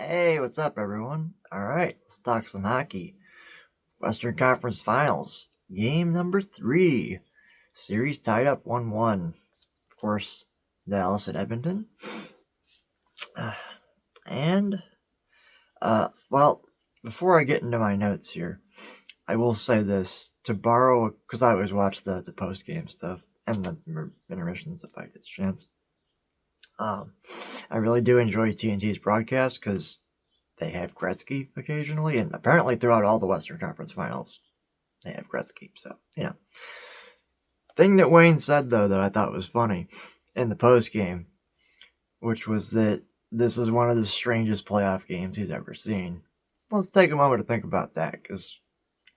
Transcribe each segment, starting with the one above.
Hey, what's up, everyone? All right, let's talk some hockey. Western Conference Finals, game number 3. Series tied up 1-1. Of course, Dallas at Edmonton. And, well, before I get into my notes here, I will say this to borrow, because I always watch the post game stuff and the intermissions if I get a chance. I really do enjoy TNT's broadcast because they have Gretzky occasionally, and apparently throughout all the Western Conference Finals, they have Gretzky. So, Thing that Wayne said, though, that I thought was funny in the post game, which was that this is one of the strangest playoff games he's ever seen. Let's take a moment to think about that, because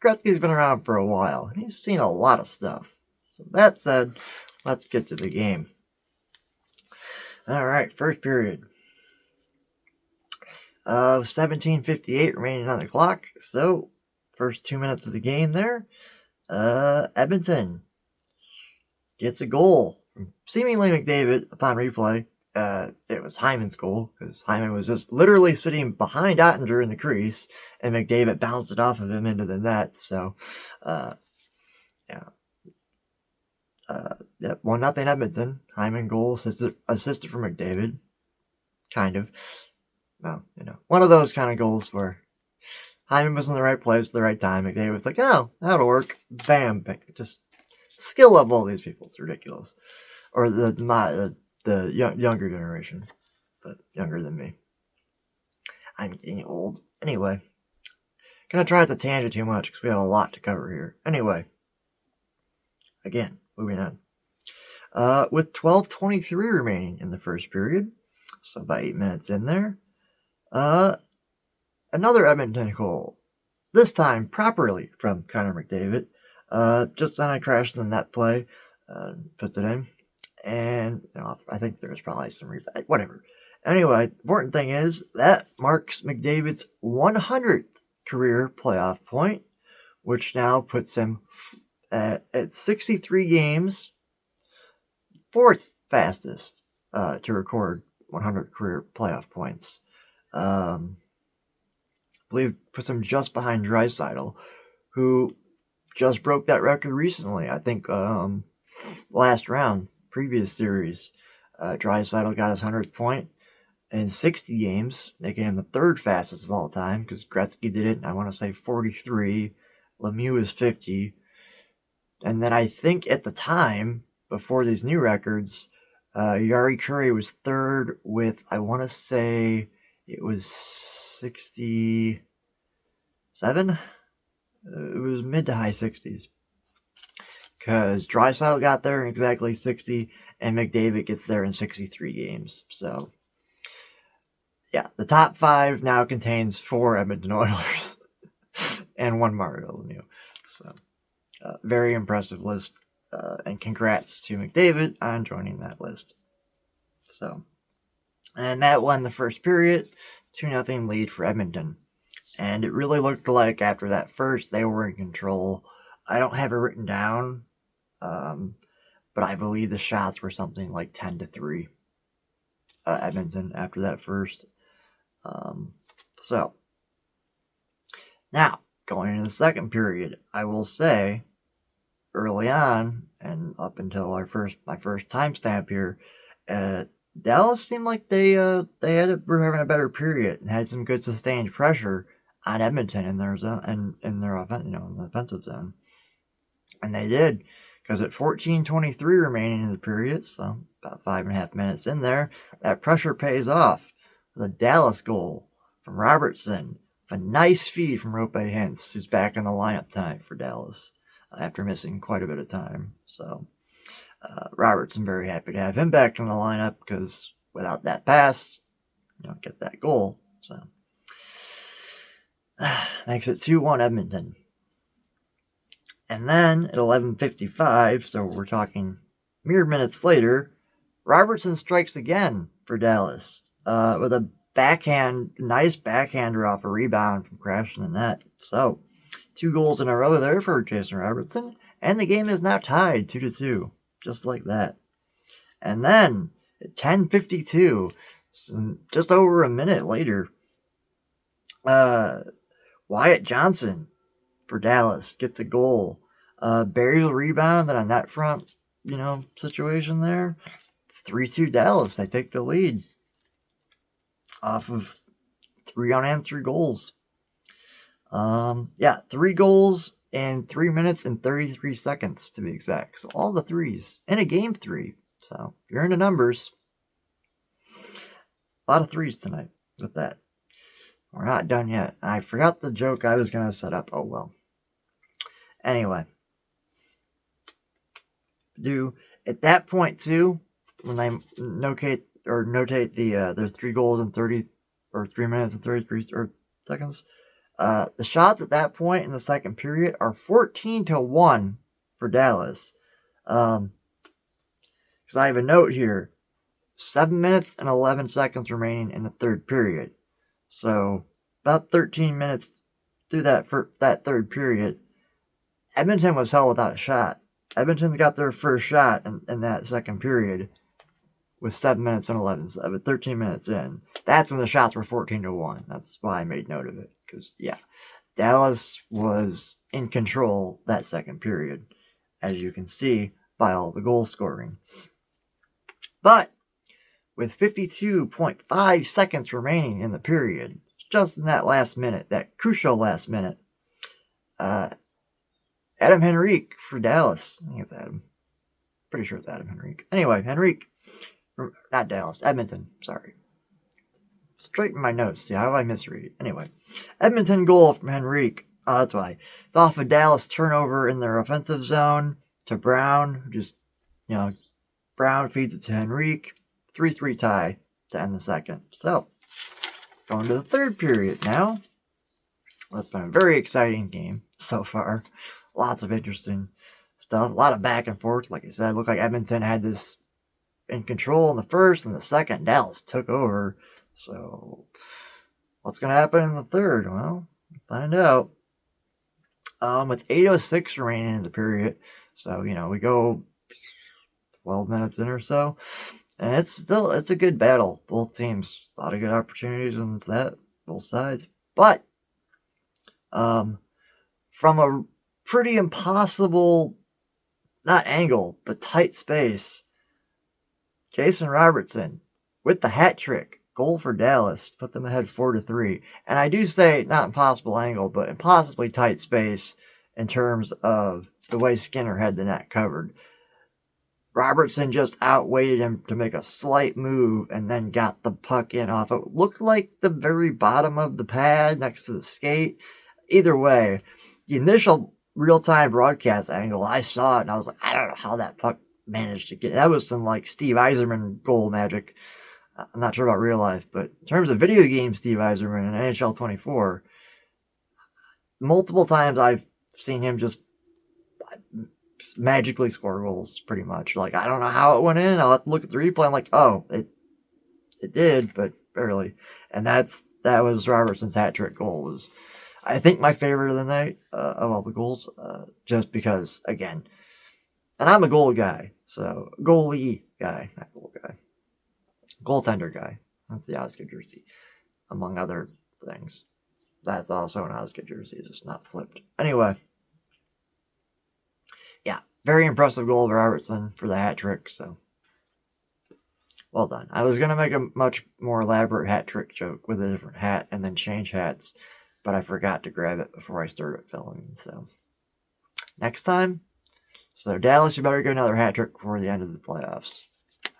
Gretzky's been around for a while, and he's seen a lot of stuff. So that said, let's get to the game. All right, first period. 17:58 remaining on the clock. So, first 2 minutes of the game there. Edmonton gets a goal from seemingly McDavid upon replay. It was Hyman's goal because Hyman was just literally sitting behind Ottinger in the crease, and McDavid bounced it off of him into the net. So, yeah. 1-0 Edmonton. Hyman goal, assisted from McDavid. Kind of. Well, one of those kind of goals where Hyman was in the right place at the right time. McDavid was like, oh, that'll work. Bam. Just skill level of these people. It's ridiculous. Or the younger generation, but younger than me. I'm getting old. Anyway. Gonna try not to tangent too much because we have a lot to cover here. Anyway. Again, moving on. With 12:23 remaining in the first period, so about 8 minutes in there, another Edmonton goal. This time properly from Connor McDavid. Just on a crash in the net play, puts it in, and I think there was probably some replay. Whatever. Anyway, important thing is that marks McDavid's 100th career playoff point, which now puts him at 63 games, fourth fastest to record 100 career playoff points. I believe puts him just behind Draisaitl, who just broke that record recently. I think last round, previous series, Draisaitl got his 100th point in 60 games, making him the third fastest of all time, because Gretzky did it, I want to say 43. Lemieux is 50. And then I think at the time, before these new records, Yari Curry was third with, I want to say it was 67? It was mid to high 60s. Because Draisaitl got there in exactly 60, and McDavid gets there in 63 games. So, yeah, the top 5 now contains 4 Edmonton Oilers and 1 Mario Lemieux. So, very impressive list. And congrats to McDavid on joining that list. So, and that won the first period, 2-0 lead for Edmonton. And it really looked like after that first, they were in control. I don't have it written down, but I believe the shots were something like 10-3. Edmonton after that first. So, now, going into the second period, I will say, early on, and up until my first timestamp here, Dallas seemed like they were having a better period and had some good sustained pressure on Edmonton in their zone and in their offense, in the offensive zone, and they did, because at 14:23 remaining in the period, so about 5.5 minutes in there, that pressure pays off. The Dallas goal from Robertson, a nice feed from Rope Hintz, who's back in the lineup tonight for Dallas after missing quite a bit of time. So Robertson very happy to have him back in the lineup, because without that pass, you don't get that goal. So makes it 2-1 Edmonton. And then at 11:55, so we're talking mere minutes later, Robertson strikes again for Dallas with a nice backhander off a rebound from crashing the net. So 2 goals in a row there for Jason Robertson, and the game is now tied 2-2, just like that. And then at 10:52, just over a minute later, Wyatt Johnson for Dallas gets a goal. Buries a rebound and a net front, situation there. 3-2 Dallas. They take the lead off of 3 unanswered goals. 3 goals in 3 minutes and 33 seconds to be exact. So all the threes in a game 3. So if you're into numbers, a lot of threes tonight with that. We're not done yet. I forgot the joke I was going to set up. Oh well. Anyway. At that point too, when they notate their 3 goals in 30 or 3 minutes and 33 seconds, the shots at that point in the second period are 14-1 for Dallas. Because I have a note here, 7 minutes and 11 seconds remaining in the third period. So about 13 minutes through that third period, Edmonton was held without a shot. Edmonton got their first shot in that second period with 7 minutes and 13 minutes in. That's when the shots were 14-1. That's why I made note of it. Because, Dallas was in control that second period, as you can see by all the goal scoring. But with 52.5 seconds remaining in the period, just in that last minute, that crucial last minute, Adam Henrique for Dallas. I think it's Adam. Pretty sure it's Adam Henrique. Anyway, Henrique, not Dallas, Edmonton. Sorry. Straighten my notes. See, how do I misread it? Anyway, Edmonton goal from Henrique. Oh, that's why. It's off a Dallas turnover in their offensive zone to Brown. Brown feeds it to Henrique. 3-3 tie to end the second. So, going to the third period now. Well, it's been a very exciting game so far. Lots of interesting stuff. A lot of back and forth. Like I said, it looked like Edmonton had this in control in the first, and the second, Dallas took over. So, what's going to happen in the third? Well, find out. With 8:06 remaining in the period, so, we go 12 minutes in or so, and it's a good battle. Both teams, a lot of good opportunities on both sides. But, from a pretty impossible, not angle, but tight space, Jason Robertson with the hat trick goal for Dallas to put them ahead 4-3. And I do say not impossible angle, but impossibly tight space in terms of the way Skinner had the net covered. Robertson just outweighted him to make a slight move and then got the puck in off it. Looked like the very bottom of the pad next to the skate. Either way, the initial real-time broadcast angle, I saw it and I was like, I don't know how that puck managed to get. That was some like Steve Yzerman goal magic. I'm not sure about real life, but in terms of video game Steve Yzerman and NHL 24, multiple times I've seen him just magically score goals, pretty much. Like, I don't know how it went in. I'll have to look at the replay. I'm like, oh, it did, but barely. And that was Robertson's hat trick goal. Was, I think, my favorite of the night of all the goals, just because, again, and I'm a goal guy, so goalie guy, not goal guy. Goaltender guy. That's the Oscar jersey, among other things. That's also an Oscar jersey, it's just not flipped. Anyway, very impressive goal of Robertson for the hat trick. So, well done. I was gonna make a much more elaborate hat trick joke with a different hat and then change hats, but I forgot to grab it before I started filming. So, next time. So Dallas, you better get another hat trick before the end of the playoffs.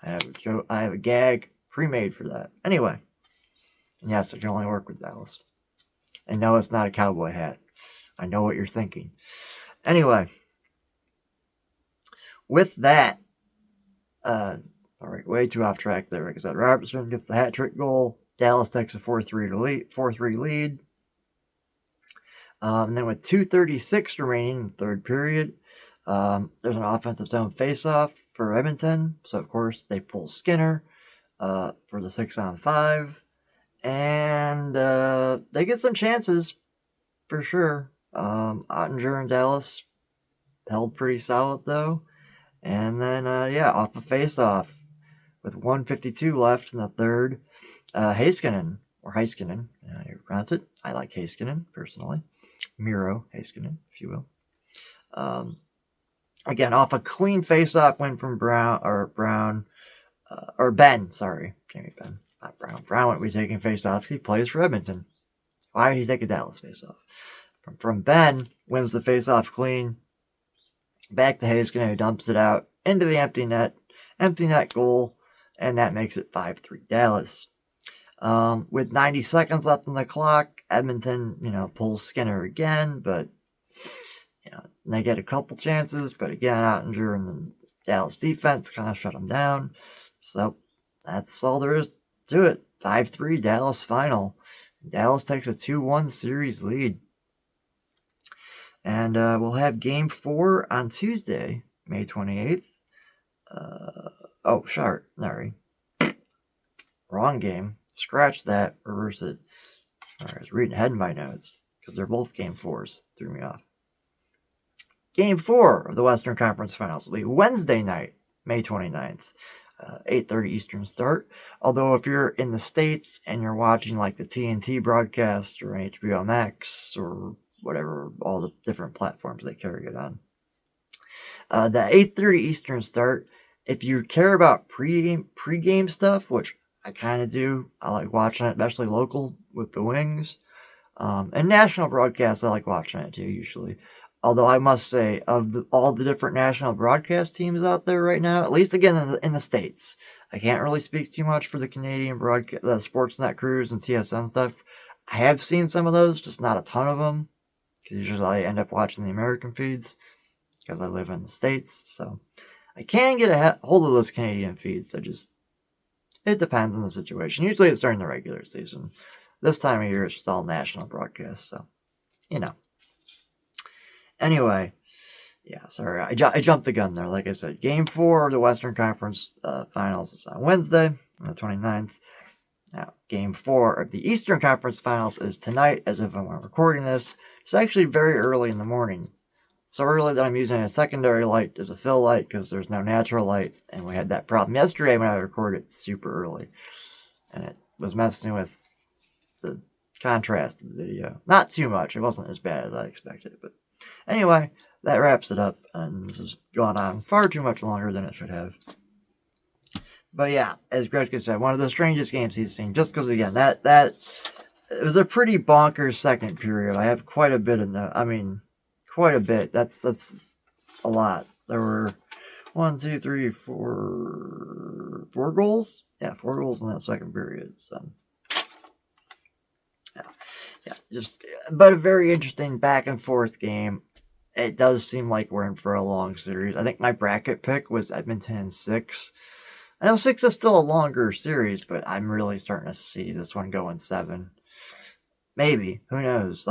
I have a gag pre-made for that. Anyway, and yes, it can only work with Dallas. And no, it's not a cowboy hat. I know what you're thinking. Anyway, with that, all right, way too off track there. Like I said, Robertson gets the hat trick goal. Dallas takes a 4-3 lead. And then with 2:36 remaining in the third period, there's an offensive zone faceoff for Edmonton. So, of course, they pull Skinner for the 6-on-5. And they get some chances, for sure. Ottinger and Dallas held pretty solid, though. And then, off the faceoff with 1:52 left in the third, Heiskanen, pronounce it. I like Heiskanen, personally. Miro Heiskanen, if you will. Again, off a clean face-off win from Ben, sorry. Jamie Benn, not Brown. Brown won't be taking face-offs. He plays for Edmonton. Why did he take a Dallas face-off? From Ben, wins the face-off clean. Back to Heiskanen, who dumps it out into the empty net. Empty net goal, and that makes it 5-3 Dallas. With 90 seconds left on the clock, Edmonton, pulls Skinner again, but they get a couple chances, but again, Ottinger and the Dallas defense kind of shut them down. So that's all there is to it. 5-3 Dallas final. Dallas takes a 2-1 series lead. And we'll have Game 4 on Tuesday, May 28th. Sorry. Wrong game. Scratch that. Reverse it. I was reading ahead in my notes because they're both Game 4s. Threw me off. Game 4 of the Western Conference Finals will be Wednesday night, May 29th. 8:30 Eastern start. Although if you're in the States and you're watching like the TNT broadcast or HBO Max or whatever, all the different platforms they carry it on. The 8:30 Eastern start, if you care about pre-game stuff, which I kind of do, I like watching it, especially local with the Wings. And national broadcasts, I like watching it too, usually. Although I must say, of all the different national broadcast teams out there right now, at least again in the States, I can't really speak too much for the Canadian broadcast, the Sportsnet crews and TSN stuff. I have seen some of those, just not a ton of them, because usually I end up watching the American feeds, because I live in the States, so I can get a hold of those Canadian feeds. It depends on the situation. Usually it's during the regular season. This time of year, it's just all national broadcasts, so, Anyway, yeah, sorry, I jumped the gun there. Like I said, Game 4 of the Western Conference Finals is on Wednesday, on the 29th. Now, Game 4 of the Eastern Conference Finals is tonight, as if I'm recording this. It's actually very early in the morning. So early that I'm using a secondary light as a fill light because there's no natural light. And we had that problem yesterday when I recorded super early. And it was messing with the contrast of the video. Not too much. It wasn't as bad as I expected, but anyway, that wraps it up, and this has gone on far too much longer than it should have. But yeah, as Gretzky said, one of the strangest games he's seen, just because, again, that it was a pretty bonkers second period. I have quite a bit of quite a bit. That's a lot. There were 4 goals? Yeah, 4 goals in that second period, so... But a very interesting back and forth game. It does seem like we're in for a long series. I think my bracket pick was Edmonton in 6. I know 6 is still a longer series, but I'm really starting to see this one go in 7. Maybe. Who knows?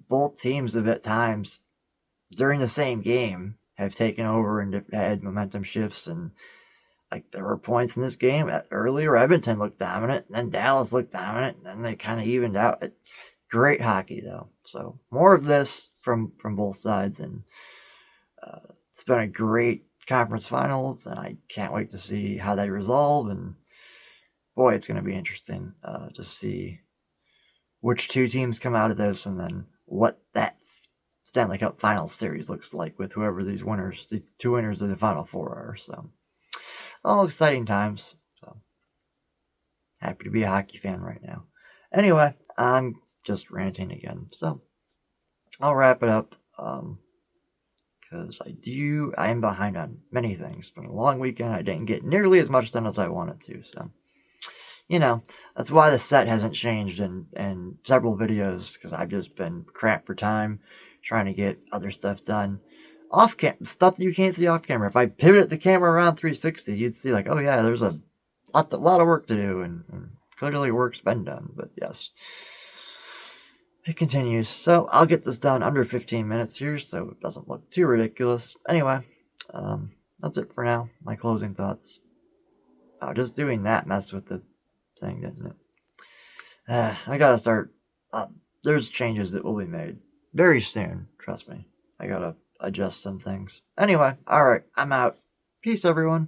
Both teams have at times during the same game have taken over and had momentum shifts, and there were points in this game earlier Edmonton looked dominant, and then Dallas looked dominant, and then they kind of evened out. Great hockey, though. So more of this from both sides, and it's been a great conference finals, and I can't wait to see how they resolve. And boy, it's going to be interesting to see which two teams come out of this, and then what that Stanley Cup Finals series looks like with whoever these two winners of the Final Four are. So all exciting times. So happy to be a hockey fan right now. Anyway, I'm just ranting again, so I'll wrap it up because I am behind on many things. It's been a long weekend. I didn't get nearly as much done as I wanted to, so that's why the set hasn't changed in several videos, because I've just been cramped for time trying to get other stuff done off camera, stuff that you can't see off camera. If I pivoted the camera around 360, you'd see oh yeah, there's a lot of work to do, and clearly work's been done. But yes, it continues. So I'll get this done under 15 minutes here, so it doesn't look too ridiculous. Anyway, that's it for now. My closing thoughts. Just doing that messed with the thing, didn't it? I gotta start. There's changes that will be made very soon. Trust me. I gotta adjust some things. Anyway, alright, I'm out. Peace, everyone.